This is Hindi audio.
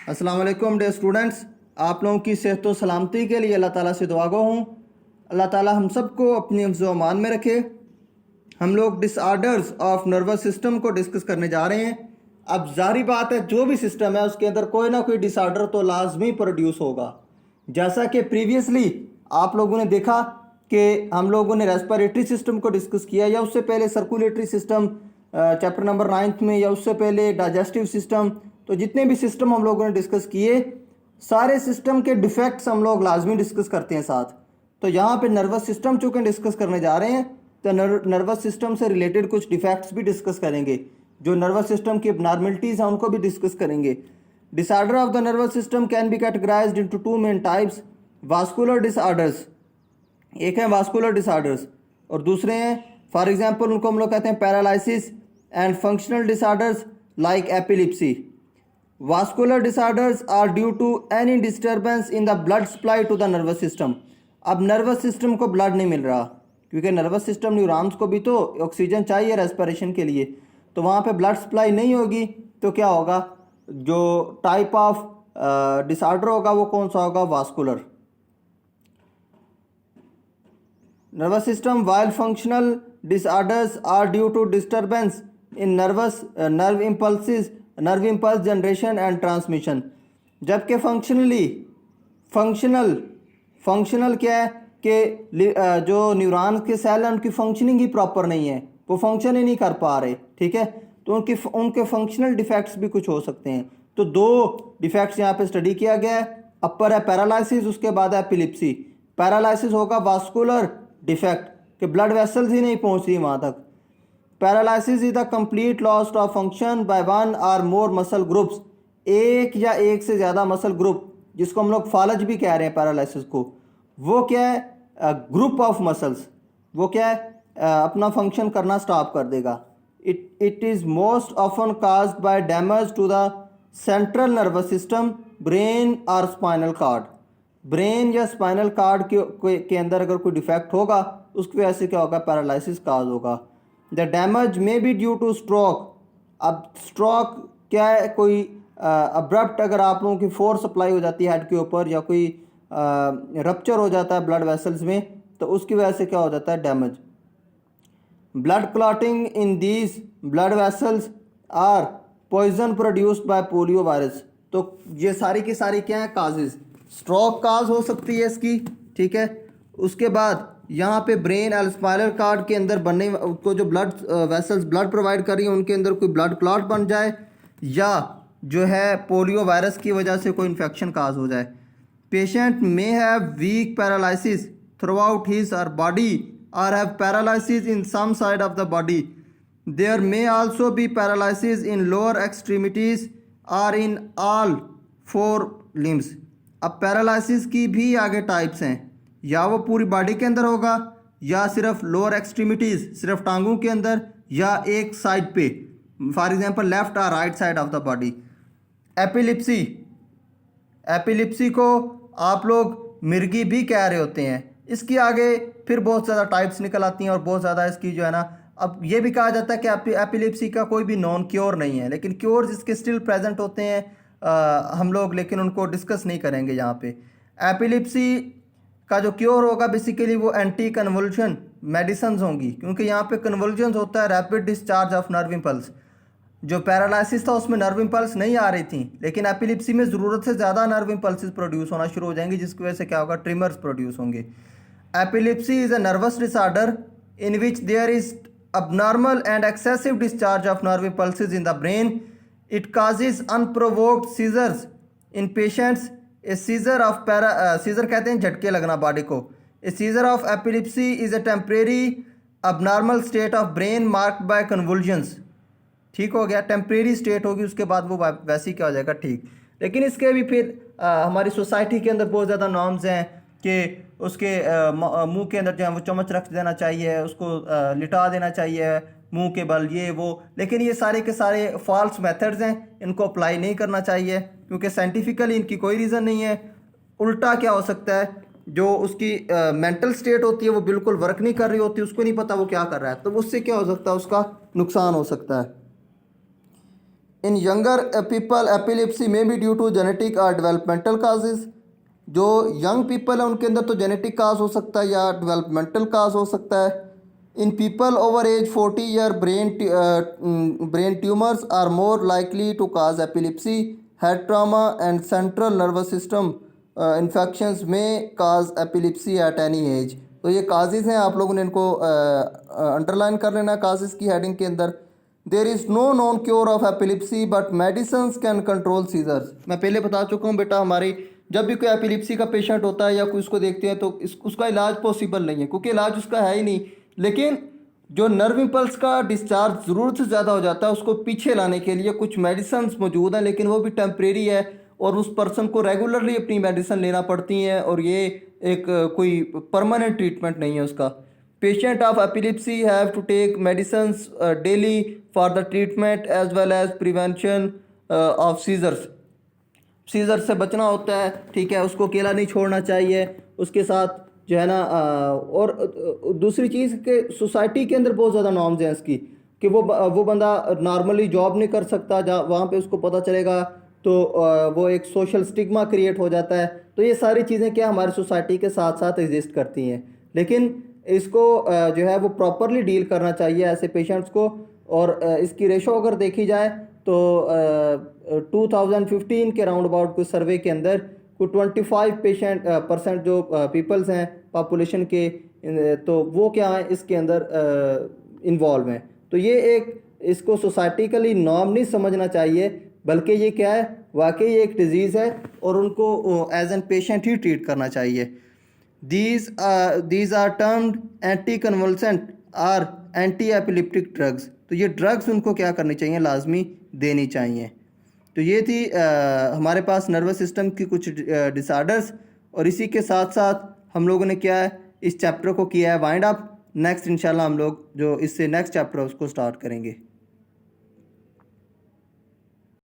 अस्सलाम वालेकुम डे स्टूडेंट्स। आप लोगों की सेहत व सलामती के लिए अल्लाह ताला से दुआ गो हूँ। अल्लाह ताला हम सबको अपनी हिफ्ज़ व अमान में रखे। हम लोग डिसऑर्डर्स ऑफ नर्वस सिस्टम को डिस्कस करने जा रहे हैं। अब जारी बात है, जो भी सिस्टम है उसके अंदर कोई ना कोई डिसऑर्डर तो लाजमी प्रोड्यूस होगा। जैसा कि प्रीवियसली आप लोगों ने देखा कि हम लोगों ने रेस्पिरेटरी सिस्टम को डिस्कस किया, या उससे पहले सर्कुलेटरी सिस्टम चैप्टर नंबर 9 में, या उससे पहले डाइजेस्टिव सिस्टम। तो जितने भी सिस्टम हम लोगों ने डिस्कस किए, सारे सिस्टम के डिफेक्ट्स हम लोग लाजमी डिस्कस करते हैं साथ। तो यहाँ पे नर्वस सिस्टम चूँकि डिस्कस करने जा रहे हैं, तो नर्वस सिस्टम से रिलेटेड कुछ डिफेक्ट्स भी डिस्कस करेंगे। जो नर्वस सिस्टम की एबनॉर्मलिटीज़ हैं उनको भी डिस्कस करेंगे। Disorder of the nervous system can be categorised into two main types. Vascular disorders, एक है वास्कुलर डिसऑर्डर्स और दूसरे हैं, फॉर एग्जांपल उनको हम लोग कहते हैं paralysis and functional disorders like epilepsy. Vascular disorders are due to any disturbance in the blood supply to the nervous system. अब नर्वस सिस्टम को ब्लड नहीं मिल रहा, क्योंकि नर्वस सिस्टम न्यूरॉन्स को भी तो ऑक्सीजन चाहिए रेस्पिरेशन के लिए, तो वहाँ पे ब्लड सप्लाई नहीं होगी तो क्या होगा, जो टाइप ऑफ डिसऑर्डर होगा वो कौन सा होगा, vascular. Nervous system while functional disorders are due to disturbance in nerve impulse generation and transmission. जबकि फंक्शनल क्या है कि जो न्यूरॉन्स के सेल हैं उनकी फंक्शनिंग ही प्रॉपर नहीं है, वो फंक्शन ही नहीं कर पा रहे, ठीक है। तो उनके फंक्शनल डिफेक्ट्स भी कुछ हो सकते हैं। तो दो डिफेक्ट्स यहाँ पे स्टडी किया गया है। अपर है पैरालिसिस, उसके बाद है एपिलिप्सी। पैरालिसिस होगा वास्कुलर डिफेक्ट कि ब्लड वेसल्स ही नहीं पहुँच रही वहाँ तक। Paralysis is the complete loss of function by one और मोर मसल ग्रुप्स। एक या एक से ज़्यादा मसल ग्रुप, जिसको हम लोग फालज भी कह रहे हैं पैरालिसिस को, वो क्या है, ग्रुप ऑफ मसल्स, वो क्या है, अपना फंक्शन करना स्टॉप कर देगा। It is most often caused by damage to the central nervous system, brain और स्पाइनल कार्ड। ब्रेन या स्पाइनल कार्ड के अंदर अगर कोई डिफेक्ट होगा, उसकी वजह से क्या होगा, पैरालिसिस काज होगा। The damage may be due two stroke. अब स्ट्रोक क्या है, कोई अब्रप्ट अगर आप लोगों की फोर्स सप्लाई हो जाती है हेड के ऊपर, या कोई रप्चर हो जाता है ब्लड वेसल्स में, तो उसकी वजह से क्या हो जाता है, damage. Blood clotting in these blood vessels or poison produced by polio virus. तो ये सारी की सारी क्या है, काजेज। स्ट्रोक काज हो सकती है इसकी, ठीक है। उसके बाद यहाँ पे ब्रेन और स्पाइनल कार्ड के अंदर बनने को जो ब्लड वेसल्स ब्लड प्रोवाइड कर रही हैं, उनके अंदर कोई ब्लड क्लॉट बन जाए, या जो है पोलियो वायरस की वजह से कोई इन्फेक्शन काज हो जाए। Patient may have weak paralysis throughout his और बॉडी और have paralysis in some side of the body. There may also be paralysis in lower extremities और इन ऑल 4 लिम्स। अब पैरालिसिस की भी आगे टाइप्स हैं, या वो पूरी बॉडी के अंदर होगा, या सिर्फ लोअर एक्सट्रीमिटीज़, सिर्फ टांगों के अंदर, या एक साइड पे, फॉर एग्जांपल लेफ्ट और right side of the body. Epilepsy को आप लोग मिर्गी भी कह रहे होते हैं। इसकी आगे फिर बहुत ज़्यादा टाइप्स निकल आती हैं और बहुत ज़्यादा इसकी जो है ना, अब ये भी कहा जाता है कि एपिलिप्सी का कोई भी नॉन क्योर नहीं है, लेकिन क्योर्स इसके स्टिल प्रेजेंट होते हैं हम लोग, लेकिन उनको डिस्कस नहीं करेंगे यहाँ पे। एपिलिप्सी का जो क्योर होगा बेसिकली वो एंटी कन्वल्शन मेडिसिन होंगी, क्योंकि यहाँ पे कन्वल्जन होता है, rapid discharge of nerve impulse. जो पैरालिसिस था उसमें नर्व इम्पल्स नहीं आ रही थी, लेकिन एपिलिप्सी में ज़रूरत से ज़्यादा नर्व इम्पल्स प्रोड्यूस होना शुरू हो जाएंगे, जिसकी वजह से क्या होगा, ट्रिमर्स प्रोड्यूस होंगे। Epilepsy is a nervous disorder in which there is abnormal and excessive discharge of nerve impulses in the brain. It causes unprovoked seizures in patients. A seizure of seizure कहते हैं झटके लगना बॉडी को। A seizure of epilepsy is a temporary abnormal state of brain marked by convulsions. ठीक हो गया, टेम्परेरी स्टेट होगी, उसके बाद वो वैसे ही क्या हो जाएगा, ठीक। लेकिन इसके भी फिर हमारी सोसाइटी के अंदर बहुत ज़्यादा नॉर्म्स हैं कि उसके मुंह के अंदर जो है वो चम्मच रख देना चाहिए, उसको लिटा देना चाहिए मुंह के बल, ये वो। लेकिन ये सारे के सारे फॉल्स मेथड्स हैं, इनको अप्लाई नहीं करना चाहिए, क्योंकि साइंटिफिकली इनकी कोई रीज़न नहीं है। उल्टा क्या हो सकता है, जो उसकी मेंटल स्टेट होती है वो बिल्कुल वर्क नहीं कर रही होती, उसको नहीं पता वो क्या कर रहा है, तो उससे क्या हो सकता है, उसका नुकसान हो सकता है। इन यंगर पीपल एपिलेप्सी में बी ड्यू टू जेनेटिक और डेवलपमेंटल काजेज। जो यंग पीपल है उनके अंदर तो जेनेटिक काज हो सकता है या डेवलपमेंटल काज हो सकता है। In people over age 40 year brain tumours are more likely to cause epilepsy. Head trauma and central nervous system infections may cause epilepsy at any age. तो ये काजेज़ हैं, आप लोगों ने इनको अंडरलाइन कर लेना काजेज़ की हेडिंग के अंदर। There is no known cure of epilepsy but medicine can control seizures. मैं पहले बता चुका हूँ बेटा, हमारी जब भी कोई एपिलिप्सी का पेशेंट होता है या कोई उसको देखते हैं तो उसका इलाज पॉसिबल नहीं है, क्योंकि इलाज उसका है ही नहीं। लेकिन जो नर्व इम्पल्स का डिस्चार्ज ज़रूरत से ज़्यादा हो जाता है, उसको पीछे लाने के लिए कुछ मेडिसिन मौजूद हैं, लेकिन वो भी टेम्परेरी है और उस पर्सन को रेगुलरली अपनी मेडिसिन लेना पड़ती हैं, और ये एक कोई परमानेंट ट्रीटमेंट नहीं है उसका। Patient of epilepsy have to take medicines daily for the treatment as well as prevention of seizures. Seizure से बचना होता है, ठीक है, उसको अकेला नहीं छोड़ना चाहिए। उसके साथ जो है ना और दूसरी चीज़ कि सोसाइटी के अंदर बहुत ज़्यादा नॉर्म्स हैं इसकी, कि वो बंदा नॉर्मली जॉब नहीं कर सकता, जहाँ वहाँ पे उसको पता चलेगा तो वो एक सोशल स्टिग्मा क्रिएट हो जाता है। तो ये सारी चीज़ें क्या हमारी सोसाइटी के साथ साथ एग्जिस्ट करती हैं, लेकिन इसको जो है वो प्रॉपरली डील करना चाहिए ऐसे पेशेंट्स को। और इसकी रेशो अगर देखी जाए तो 2015 के राउंड अबाउट कुछ सर्वे के अंदर कुछ 25% जो पीपल्स हैं पॉपुलेशन के, तो वो क्या है इसके अंदर इन्वॉल्व हैं। तो ये एक इसको सोसाइटिकली नॉर्म नहीं समझना चाहिए, बल्कि ये क्या है, वाकई ये एक डिजीज़ है और उनको एज एन पेशेंट ही ट्रीट करना चाहिए। these are termed anti-convulsant और एंटी एपिलिप्टिक ड्रग्स। तो ये ड्रग्स उनको क्या करनी चाहिए, लाजमी देनी चाहिए। तो ये थी हमारे पास नर्वस सिस्टम की कुछ डिसऑर्डर्स, और इसी के साथ साथ हम लोगों ने क्या है इस चैप्टर को किया है वाइंड अप। नेक्स्ट इंशाल्लाह हम लोग जो इससे नेक्स्ट चैप्टर है उसको स्टार्ट करेंगे।